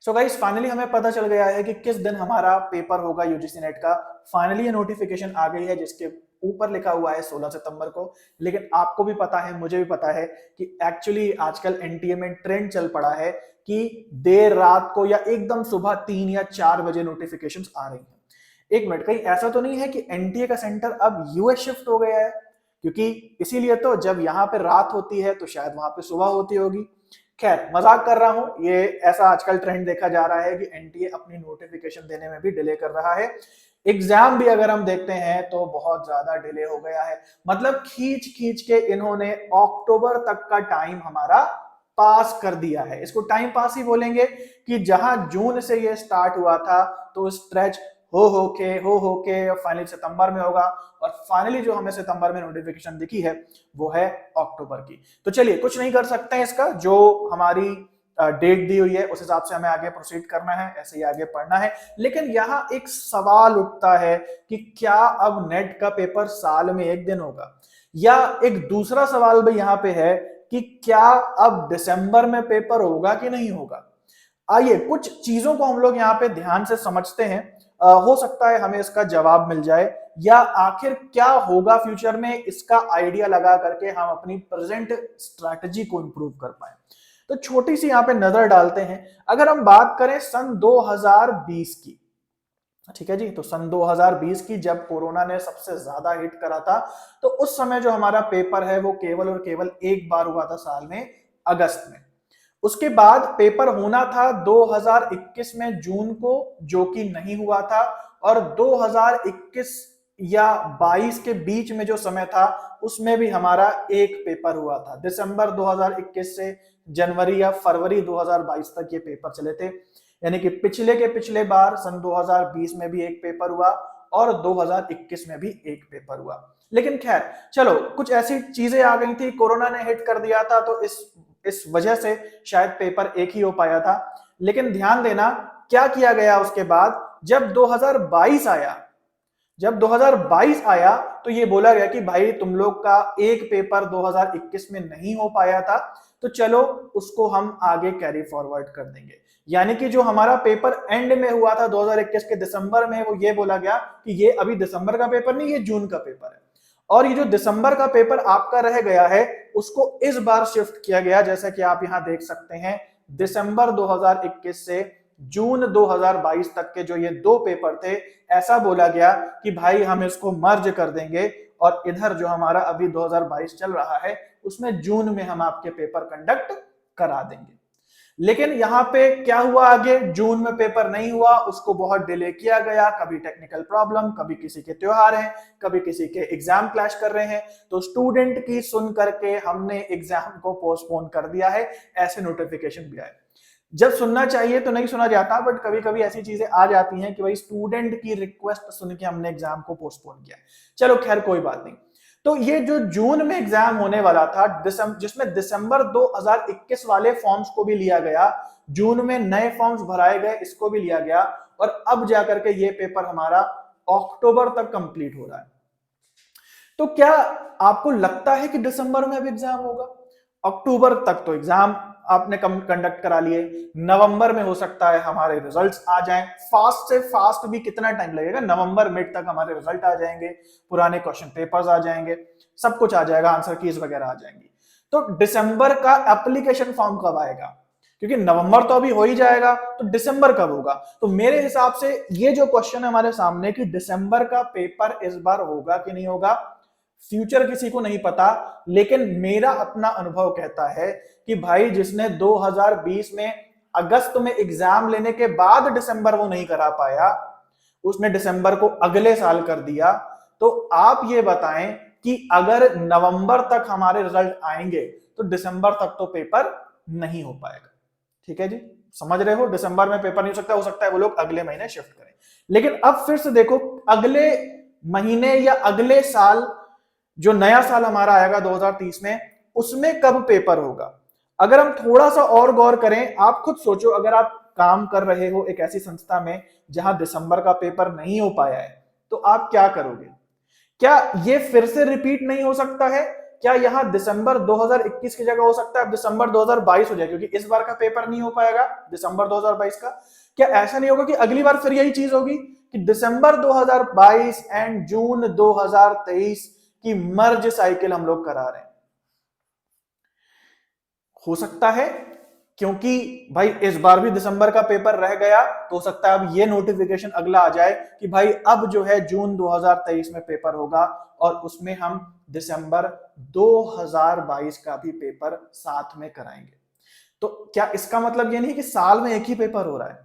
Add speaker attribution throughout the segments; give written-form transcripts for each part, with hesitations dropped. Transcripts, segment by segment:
Speaker 1: So guys finally हमें पता चल गया है कि किस दिन हमारा पेपर होगा यूजीसी नेट का। फाइनली ये नोटिफिकेशन आ गई है जिसके ऊपर लिखा हुआ है 16 सितंबर को। लेकिन आपको भी पता है, मुझे भी पता है कि एक्चुअली आजकल एनटीए में ट्रेंड चल पड़ा है कि देर रात को या एकदम सुबह 3 या 4 बजे नोटिफिकेशंस आ रही हैं। एक मिनट, कहीं ऐसा तो नहीं है कि एनटीए का सेंटर अब यूएस शिफ्ट हो गया है? क्योंकि इसीलिए तो जब यहाँ पे रात होती है तो शायद वहां पे सुबह होती होगी। खैर मजाक कर रहा हूं, ये ऐसा आजकल ट्रेंड देखा जा रहा है कि एनटीए अपनी नोटिफिकेशन देने में भी डिले कर रहा है। एग्जाम भी अगर हम देखते हैं तो बहुत ज्यादा डिले हो गया है। मतलब खींच खींच के इन्होंने अक्टूबर तक का टाइम हमारा पास कर दिया है। इसको टाइम पास ही बोलेंगे कि जहां जून से ये स्टार्ट हुआ था तो स्ट्रेच हो के फाइनली सितंबर में होगा, और फाइनली जो हमें सितंबर में नोटिफिकेशन दिखी है वो है अक्टूबर की। तो चलिए कुछ नहीं कर सकते हैं, इसका जो हमारी डेट दी हुई है उस हिसाब से हमें आगे प्रोसीड करना है, ऐसे ही आगे पढ़ना है। लेकिन यहाँ एक सवाल उठता है कि क्या अब नेट का पेपर साल में एक दिन होगा, या एक दूसरा सवाल भी यहाँ पे है कि क्या अब दिसंबर में पेपर होगा कि नहीं होगा। आइए कुछ चीजों को हम लोग यहाँ पे ध्यान से समझते हैं। हो सकता है हमें इसका जवाब मिल जाए, या आखिर क्या होगा फ्यूचर में, इसका आइडिया लगा करके हम अपनी प्रेजेंट स्ट्रैटेजी को इंप्रूव कर पाए। तो छोटी सी यहाँ पे नजर डालते हैं। अगर हम बात करें सन 2020 की, ठीक है जी, तो सन 2020 की जब कोरोना ने सबसे ज्यादा हिट करा था, तो उस समय जो हमारा पेपर है वो केवल और केवल एक बार हुआ था साल में, अगस्त में। उसके बाद पेपर होना था 2021 में जून को, जो कि नहीं हुआ था। और 2021 या 22 के बीच में जो समय था उसमें भी हमारा एक पेपर हुआ था। दिसंबर 2021 से जनवरी या फरवरी 2022 तक ये पेपर चले थे। यानी कि पिछले के पिछले बार सन 2020 में भी एक पेपर हुआ और 2021 में भी एक पेपर हुआ। लेकिन खैर चलो, कुछ ऐसी चीजें आ गई थी, कोरोना ने हिट कर दिया था, तो इस वजह से शायद पेपर एक ही हो पाया था। लेकिन ध्यान देना क्या किया गया उसके बाद। जब 2022 आया तो ये बोला गया कि भाई तुम लोग का एक पेपर 2021 में नहीं हो पाया था, तो चलो उसको हम आगे कैरी फॉरवर्ड कर देंगे। यानी कि जो हमारा पेपर एंड में हुआ था 2021 के दिसंबर में, वो ये बोला गया कि ये अभी दिसंबर का पेपर नहीं, ये जून का पेपर है। और ये जो दिसंबर का पेपर आपका रह गया है उसको इस बार शिफ्ट किया गया, जैसा कि आप यहां देख सकते हैं। दिसंबर 2021 से जून 2022 तक के जो ये दो पेपर थे, ऐसा बोला गया कि भाई हम इसको मर्ज कर देंगे, और इधर जो हमारा अभी 2022 चल रहा है उसमें जून में हम आपके पेपर कंडक्ट करा देंगे। लेकिन यहां पे क्या हुआ, आगे जून में पेपर नहीं हुआ, उसको बहुत डिले किया गया। कभी टेक्निकल प्रॉब्लम, कभी किसी के त्योहार हैं, कभी किसी के एग्जाम क्लैश कर रहे हैं, तो स्टूडेंट की सुन करके हमने एग्जाम को पोस्टपोन कर दिया है। ऐसे नोटिफिकेशन भी आए। जब सुनना चाहिए तो नहीं सुना जाता, बट कभी कभी ऐसी चीजें आ जाती हैं कि भाई स्टूडेंट की रिक्वेस्ट सुन के हमने एग्जाम को पोस्टपोन किया। चलो खैर कोई बात नहीं। तो ये जो जून में एग्जाम होने वाला था, जिसमें दिसंबर 2021 वाले फॉर्म्स को भी लिया गया, जून में नए फॉर्म्स भराए गए, इसको भी लिया गया, और अब जाकर के ये पेपर हमारा अक्टूबर तक कंप्लीट हो रहा है। तो क्या आपको लगता है कि दिसंबर में अब एग्जाम होगा? अक्टूबर तक तो एग्जाम आपने कंडक्ट करा लिए, नवंबर में हो सकता है हमारे रिजल्ट्स आ जाएं। फास्ट से फास्ट भी कितना टाइम लगेगा, नवंबर मिड तक हमारे रिजल्ट आ जाएंगे, पुराने क्वेश्चन पेपर्स आ जाएंगे, सब कुछ आ जाएगा, आंसर कीज वगैरह आ जाएंगी। तो दिसंबर का एप्लीकेशन फॉर्म कब आएगा? क्योंकि नवंबर तो अभी हो ही जाएगा, तो दिसंबर कब होगा? तो मेरे हिसाब से ये जो क्वेश्चन है हमारे सामने कि दिसंबर का पेपर इस बार होगा कि नहीं होगा, फ्यूचर किसी को नहीं पता। लेकिन मेरा अपना अनुभव कहता है कि भाई जिसने 2020 में अगस्त में एग्जाम लेने के बाद दिसंबर वो नहीं करा पाया, उसने दिसंबर को अगले साल कर दिया। तो आप ये बताएं कि अगर नवंबर तक हमारे रिजल्ट आएंगे तो दिसंबर तक तो पेपर नहीं हो पाएगा। ठीक है जी, समझ रहे हो? दिसंबर में पेपर नहीं हो सकता है वो लोग अगले महीने शिफ्ट करें। लेकिन अब फिर से देखो, अगले महीने या अगले साल जो नया साल हमारा आएगा 2030 में, उसमें कब पेपर होगा? अगर हम थोड़ा सा और गौर करें, आप खुद सोचो, अगर आप काम कर रहे हो एक ऐसी संस्था में जहां दिसंबर का पेपर नहीं हो पाया है, तो आप क्या करोगे? क्या ये फिर से रिपीट नहीं हो सकता है? क्या यहाँ दिसंबर 2021 की जगह हो सकता है अब दिसंबर 2022 हो जाए, क्योंकि इस बार का पेपर नहीं हो पाएगा दिसंबर 2022 का? क्या ऐसा नहीं होगा कि अगली बार फिर यही चीज होगी कि दिसंबर 2022 एंड जून 2023 की मर्ज साइकिल हम लोग करा रहे हैं? हो सकता है, क्योंकि भाई इस बार भी दिसंबर का पेपर रह गया, तो हो सकता है अब ये नोटिफिकेशन अगला आ जाए कि भाई अब जो है जून 2023 में पेपर होगा और उसमें हम दिसंबर 2022 का भी पेपर साथ में कराएंगे। तो क्या इसका मतलब ये नहीं कि साल में एक ही पेपर हो रहा है?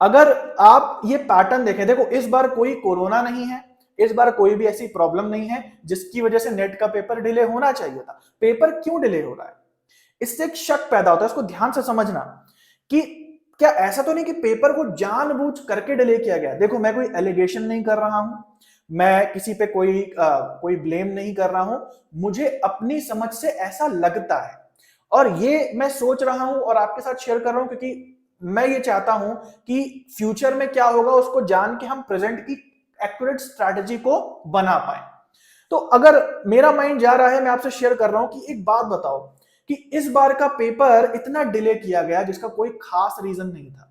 Speaker 1: अगर आप ये पैटर्न देखें, देखो इस बार कोई कोरोना नहीं है, इस बार कोई भी ऐसी प्रॉब्लम नहीं है जिसकी वजह से नेट का पेपर डिले होना चाहिए था। पेपर क्यों डिले हो रहा है? इससे एक शक पैदा होता है, इसको ध्यान से समझना कि क्या ऐसा तो नहीं कि पेपर को जानबूझ करके डिले किया गया। देखो मैं कोई एलिगेशन नहीं कर रहा हूं, मैं किसी पे कोई ब्लेम नहीं कर रहा हूं, मुझे अपनी समझ से ऐसा लगता है और ये मैं सोच रहा हूं और आपके साथ शेयर कर रहा हूं, क्योंकि मैं ये चाहता हूं कि फ्यूचर में क्या होगा उसको जान के हम प्रेजेंट की एक्यूरेट स्ट्रैटेजी को बना पाए। तो अगर मेरा माइंड जा रहा है, मैं आपसे शेयर कर रहा हूं कि एक बात बताओ कि इस बार का पेपर इतना डिले किया गया जिसका कोई खास रीजन नहीं था।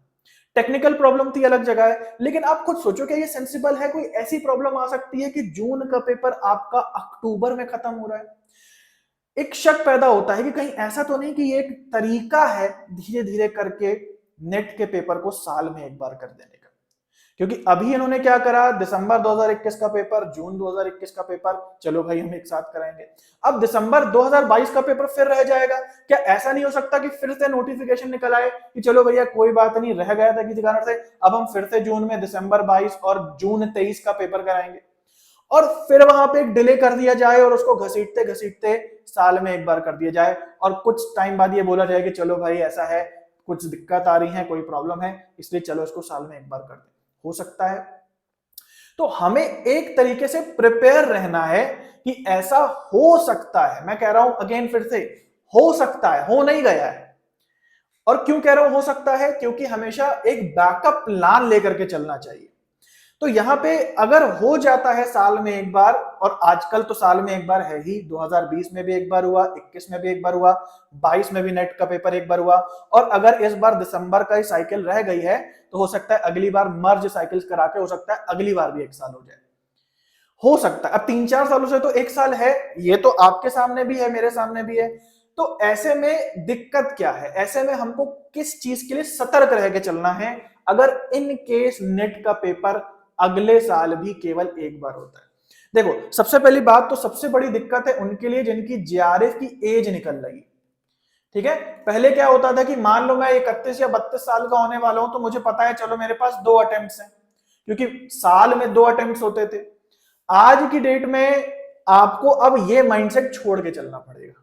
Speaker 1: टेक्निकल प्रॉब्लम थी, अलग जगह है, लेकिन आप खुद सोचो क्या ये सेंसिबल है? कोई ऐसी प्रॉब्लम आ सकती है कि जून का पेपर आपका अक्टूबर में खत्म हो रहा है? एक शक पैदा होता है कि कहीं ऐसा तो नहीं कि ये एक तरीका है धीरे धीरे करके नेट के पेपर को साल में एक बार कर देने का। क्योंकि अभी इन्होंने क्या करा, दिसंबर 2021 का पेपर, जून 2021 का पेपर, चलो भाई हम एक साथ कराएंगे। अब दिसंबर 2022 का पेपर फिर रह जाएगा। क्या ऐसा नहीं हो सकता कि फिर से नोटिफिकेशन निकल आए कि चलो भैया कोई बात नहीं, रह गया था किसी कारण से, अब हम फिर से जून में दिसंबर 22 और जून 23 का पेपर कराएंगे, और फिर वहां पे एक डिले कर दिया जाए और उसको घसीटते घसीटते साल में एक बार कर दिया जाए और कुछ टाइम बाद ये बोला जाए कि चलो भाई ऐसा है, कुछ दिक्कत आ रही है, कोई प्रॉब्लम है, इसलिए चलो इसको साल में एक बार कर दे। हो सकता है। तो हमें एक तरीके से प्रिपेयर रहना है कि ऐसा हो सकता है। मैं कह रहा हूं अगेन फिर से, हो सकता है, हो नहीं गया है। और क्यों कह रहा हूं हो सकता है? क्योंकि हमेशा एक बैकअप प्लान लेकर के चलना चाहिए। तो यहां पे अगर हो जाता है साल में एक बार, और आजकल तो साल में एक बार है ही, 2020 में भी एक बार हुआ, 21 में भी एक बार हुआ, 22 में भी नेट का पेपर एक बार हुआ, और अगर इस बार दिसंबर का ही साइकिल रह गई है तो हो सकता है अगली बार मर्ज साइकिल्स करा के हो सकता है अगली बार भी एक साल हो जाए। हो सकता है। अब 3-4 सालों से तो एक साल है, ये तो आपके सामने भी है, मेरे सामने भी है। तो ऐसे में दिक्कत क्या है? ऐसे में हमको किस चीज के लिए सतर्क रह के चलना है अगर इन केस नेट का पेपर अगले साल भी केवल एक बार होता है? देखो सबसे पहली बात तो सबसे बड़ी दिक्कत है उनके लिए जिनकी जेआरएफ की एज निकल लगी। ठीक है, पहले क्या होता था कि मान लो मैं 31 या 32 साल का होने वाला हूं तो मुझे पता है चलो मेरे पास 2 अटेम्प्ट्स हैं, क्योंकि साल में 2 अटेम्प्ट्स होते थे। आज की डेट में आपको अब ये माइंडसेट छोड़ के चलना पड़ेगा।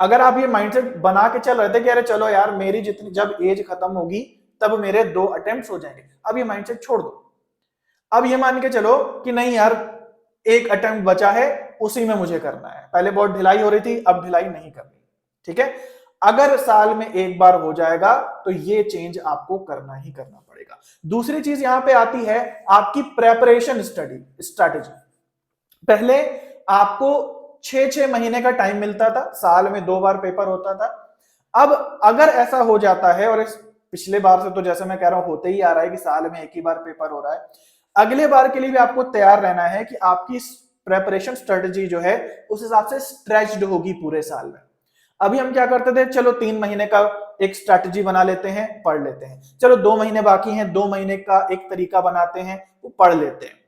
Speaker 1: अगर आप ये माइंडसेट बना के चल रहे थे कि अरे चलो यार मेरी जितनी जब एज खत्म होगी तब मेरे 2 अटेम्प्ट्स हो जाएंगे, अब ये माइंडसेट छोड़ दो। अब ये मान के चलो कि नहीं यार, एक अटेम्प्ट बचा है, उसी में मुझे करना है। पहले बहुत ढिलाई हो रही थी, अब ढिलाई नहीं करनी। ठीक है, अगर साल में एक बार हो जाएगा तो ये चेंज आपको करना ही करना पड़ेगा। दूसरी चीज यहां पे आती है आपकी प्रेपरेशन स्ट्रैटेजी। पहले आपको 6-6 महीने का टाइम मिलता था, साल में 2 बार पेपर होता था। अब अगर ऐसा हो जाता है, और इस पिछले बार से तो जैसे मैं कह रहा हूं होते ही आ रहा है कि साल में एक ही बार पेपर हो रहा है, अगले बार के लिए भी आपको तैयार रहना है कि आपकी प्रेपरेशन स्ट्रेटजी जो है उस हिसाब से स्ट्रेच्ड होगी पूरे साल में। अभी हम क्या करते थे, चलो 3 महीने का एक स्ट्रैटेजी बना लेते हैं, पढ़ लेते हैं, चलो 2 महीने बाकी हैं, 2 महीने का एक तरीका बनाते हैं, वो पढ़ लेते हैं।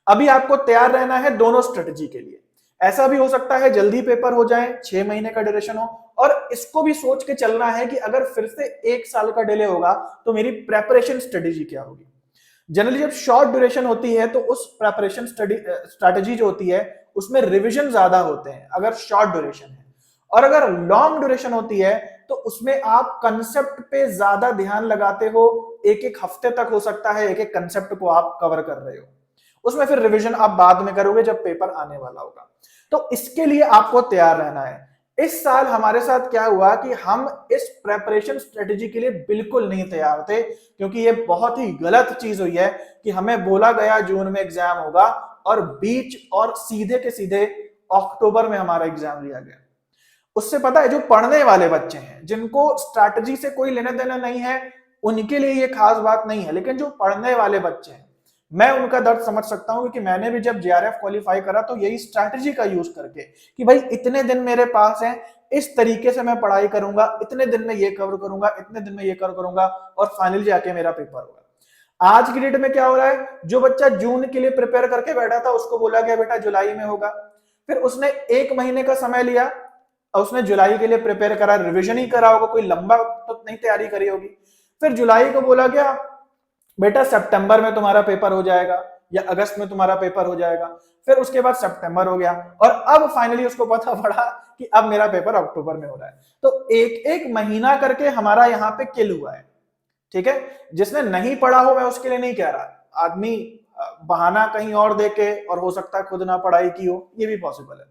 Speaker 1: अभी आपको तैयार रहना है दोनों स्ट्रेटजी के लिए। ऐसा भी हो सकता है जल्दी पेपर हो जाए, 6 महीने का ड्यूरेशन हो, और इसको भी सोच के चलना है कि अगर फिर से 1 साल का डिले होगा तो मेरी प्रेपरेशन स्ट्रेटेजी क्या होगी। जनरली जब शॉर्ट ड्यूरेशन होती है तो उस प्रेपरेशन स्ट्रेटेजी जो होती है उसमें रिवीजन ज्यादा होते हैं अगर शॉर्ट ड्यूरेशन है, और अगर लॉन्ग ड्यूरेशन होती है तो उसमें आप कंसेप्ट पे ज्यादा ध्यान लगाते हो। एक एक हफ्ते तक हो सकता है एक एक कंसेप्ट को आप कवर कर रहे हो, उसमें फिर रिवीजन आप बाद में करोगे जब पेपर आने वाला होगा। तो इसके लिए आपको तैयार रहना है। इस साल हमारे साथ क्या हुआ कि हम इस प्रेपरेशन स्ट्रेटेजी के लिए बिल्कुल नहीं तैयार थे, क्योंकि ये बहुत ही गलत चीज हुई है कि हमें बोला गया जून में एग्जाम होगा और बीच और सीधे के सीधे अक्टूबर में हमारा एग्जाम लिया गया। उससे पता है जो पढ़ने वाले बच्चे हैं, जिनको स्ट्रैटेजी से कोई लेना देना नहीं है, उनके लिए ये खास बात नहीं है, लेकिन जो पढ़ने वाले बच्चे हैं मैं उनका दर्द समझ सकता हूं, क्योंकि मैंने भी जब जेआरएफ क्वालिफाई करा तो यही स्ट्रैटेजी का यूज करके कि भाई इतने दिन मेरे पास हैं, इस तरीके से मैं पढ़ाई करूंगा, इतने दिन में ये कवर करूंगा, इतने दिन में ये कवर करूंगा और फाइनली जाके मेरा पेपर होगा। आज की डेट में क्या हो रहा है, जो बच्चा जून के लिए प्रिपेयर करके बैठा था उसको बोला गया बेटा जुलाई में होगा, फिर उसने 1 महीने का समय लिया और उसने जुलाई के लिए प्रिपेयर करा, रिवीजन ही करा होगा, कोई लंबा तो नहीं तैयारी करी होगी। फिर जुलाई को बोला गया बेटा सितंबर में तुम्हारा पेपर हो जाएगा या अगस्त में तुम्हारा पेपर हो जाएगा, फिर उसके बाद सितंबर हो गया और अब फाइनली उसको पता पड़ा कि अब मेरा पेपर अक्टूबर में हो रहा है। तो एक एक महीना करके हमारा यहाँ पे किल हुआ है। ठीक है, जिसने नहीं पढ़ा हो मैं उसके लिए नहीं कह रहा, आदमी बहाना कहीं और देके और हो सकता है खुद ना पढ़ाई की हो, ये भी पॉसिबल है,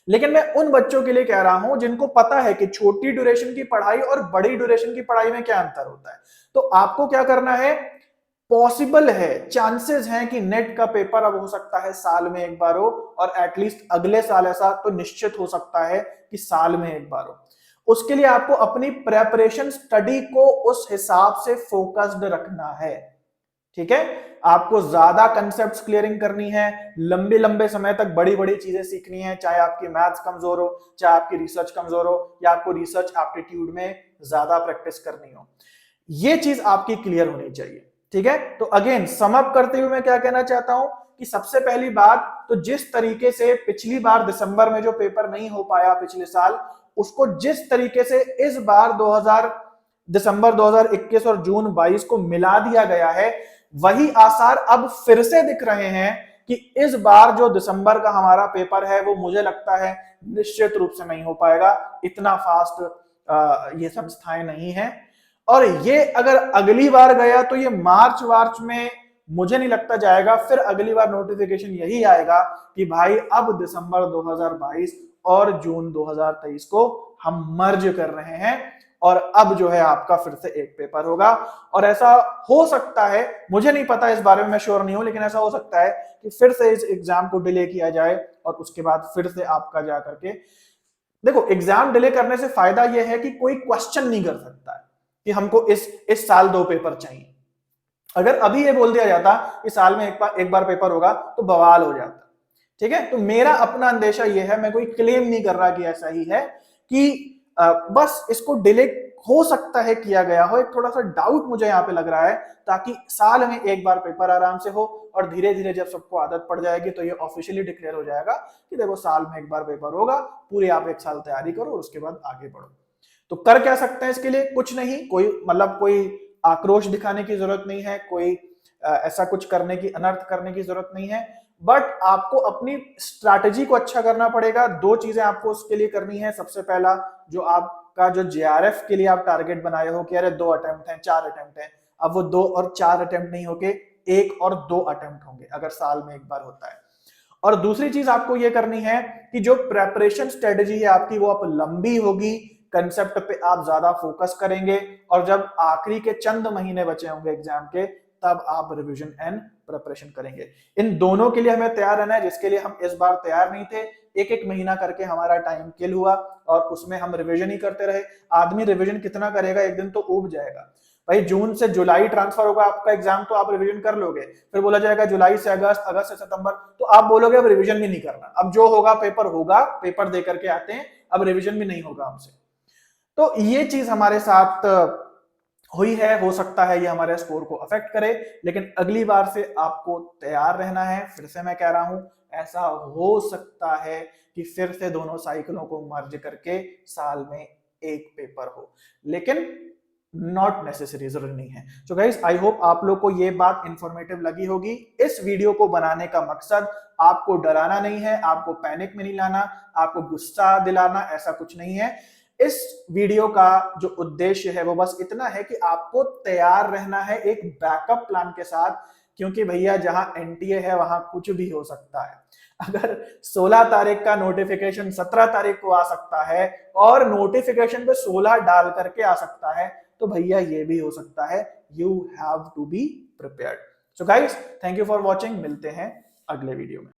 Speaker 1: लेकिन मैं उन बच्चों के लिए कह रहा हूं जिनको पता है कि छोटी ड्यूरेशन की पढ़ाई और बड़ी ड्यूरेशन की पढ़ाई में क्या अंतर होता है। तो आपको क्या करना है, पॉसिबल है, चांसेस हैं कि नेट का पेपर अब हो सकता है साल में एक बार हो, और एटलीस्ट अगले साल ऐसा तो निश्चित हो सकता है कि साल में एक बार हो। उसके लिए आपको अपनी प्रेपरेशन स्टडी को उस हिसाब से फोकस्ड रखना है। ठीक है, आपको ज्यादा कंसेप्ट्स क्लियरिंग करनी है, लंबे लंबे समय तक बड़ी बड़ी चीजें सीखनी है, चाहे आपकी मैथ्स कमजोर हो, चाहे आपकी रिसर्च कमजोर हो, या आपको रिसर्च एप्टीट्यूड में ज्यादा प्रैक्टिस करनी हो, ये चीज आपकी क्लियर होनी चाहिए। ठीक है, तो अगेन सम अप करते हुए मैं क्या कहना चाहता हूं कि सबसे पहली बात तो जिस तरीके से पिछली बार दिसंबर में जो पेपर नहीं हो पाया पिछले साल, उसको जिस तरीके से इस बार दिसंबर 2021 और जून 22 को मिला दिया गया है, वही आसार अब फिर से दिख रहे हैं कि इस बार जो दिसंबर का हमारा पेपर है वो मुझे लगता है निश्चित रूप से नहीं हो पाएगा, इतना फास्ट ये संस्थाएं नहीं है। और ये अगर अगली बार गया तो ये मार्च में मुझे नहीं लगता जाएगा, फिर अगली बार नोटिफिकेशन यही आएगा कि भाई अब दिसंबर 2022 और जून 2023 को हम मर्ज कर रहे हैं और अब जो है आपका फिर से एक पेपर होगा। और ऐसा हो सकता है, मुझे नहीं पता, इस बारे में मैं श्योर नहीं हूं, लेकिन ऐसा हो सकता है कि फिर से इस एग्जाम को डिले किया जाए और उसके बाद फिर से आपका जा करके, देखो एग्जाम डिले करने से फायदा यह है कि कोई क्वेश्चन नहीं कर सकता है कि हमको इस साल 2 पेपर चाहिए। अगर अभी ये बोल दिया जाता कि साल में एक बार पेपर होगा तो बवाल हो जाता। ठीक है, तो मेरा अपना अंदेशा यह है, मैं कोई क्लेम नहीं कर रहा कि ऐसा ही है, कि बस इसको डिले हो सकता है किया गया हो, एक थोड़ा सा डाउट मुझे यहाँ पे लग रहा है, ताकि साल में एक बार पेपर आराम से हो और धीरे धीरे जब सबको आदत पड़ जाएगी तो ये ऑफिशियली डिक्लेयर हो जाएगा कि देखो साल में एक बार पेपर होगा, पूरी आप एक साल तैयारी करो और उसके बाद आगे बढ़ो। तो कर क्या सकते हैं इसके लिए, कुछ नहीं, कोई आक्रोश दिखाने की जरूरत नहीं है, कोई ऐसा कुछ करने की, अनर्थ करने की जरूरत नहीं है, बट आपको अपनी स्ट्रैटेजी को अच्छा करना पड़ेगा। 2 चीजें आपको उसके लिए करनी है। सबसे पहला, जो आपका जो जेआरएफ के लिए आप टारगेट बनाए हो कि अरे 2 अटेम्प्ट हैं, 4 अटेम्प्ट हैं, अब वो 2 और 4 अटेम्प्ट नहीं होके 1 और 2 अटेम्प्ट होंगे अगर साल में एक बार होता है। और दूसरी चीज आपको ये करनी है कि जो प्रेपरेशन स्ट्रेटेजी है आपकी वो आप लंबी होगी, कंसेप्ट पे आप ज्यादा फोकस करेंगे, और जब आखिरी के चंद महीने बचे होंगे एग्जाम के तब आप रिवीजन एंड प्रिपरेशन करेंगे। इन दोनों के लिए हमें तैयार रहना है, जिसके लिए हम इस बार तैयार नहीं थे। एक एक महीना करके हमारा टाइम किल हुआ और उसमें हम रिवीजन ही करते रहे। आदमी रिवीजन कितना करेगा, एक दिन तो ऊब जाएगा। भाई जून से जुलाई ट्रांसफर होगा आपका एग्जाम, तो आप रिवीजन कर लोगे, फिर बोला जाएगा जुलाई से अगस्त, अगस्त से सितंबर, तो आप बोलोगे अब रिवीजन भी नहीं करना, अब जो होगा होगा, पेपर दे करके आते हैं, अब रिवीजन भी नहीं होगा हमसे। तो ये चीज हमारे साथ हुई है, हो सकता है ये हमारे स्कोर को अफेक्ट करे, लेकिन अगली बार से आपको तैयार रहना है। फिर से मैं कह रहा हूं, ऐसा हो सकता है कि फिर से दोनों साइकिलों को मर्ज करके साल में एक पेपर हो, लेकिन नॉट नेसेसरी, जरूरी नहीं है। तो गाइस आई होप आप लोग को ये बात इंफॉर्मेटिव लगी होगी। इस वीडियो को बनाने का मकसद आपको डराना नहीं है, आपको पैनिक में नहीं लाना, आपको गुस्सा दिलाना, ऐसा कुछ नहीं है। इस वीडियो का जो उद्देश्य है वो बस इतना है कि आपको तैयार रहना है एक बैकअप प्लान के साथ, क्योंकि भैया जहां एनटीए है वहां कुछ भी हो सकता है। अगर 16 तारीख का नोटिफिकेशन 17 तारीख को आ सकता है और नोटिफिकेशन पे 16 डाल करके आ सकता है, तो भैया ये भी हो सकता है। You have to be prepared. So guys, thank you for watching, मिलते हैं अगले वीडियो में।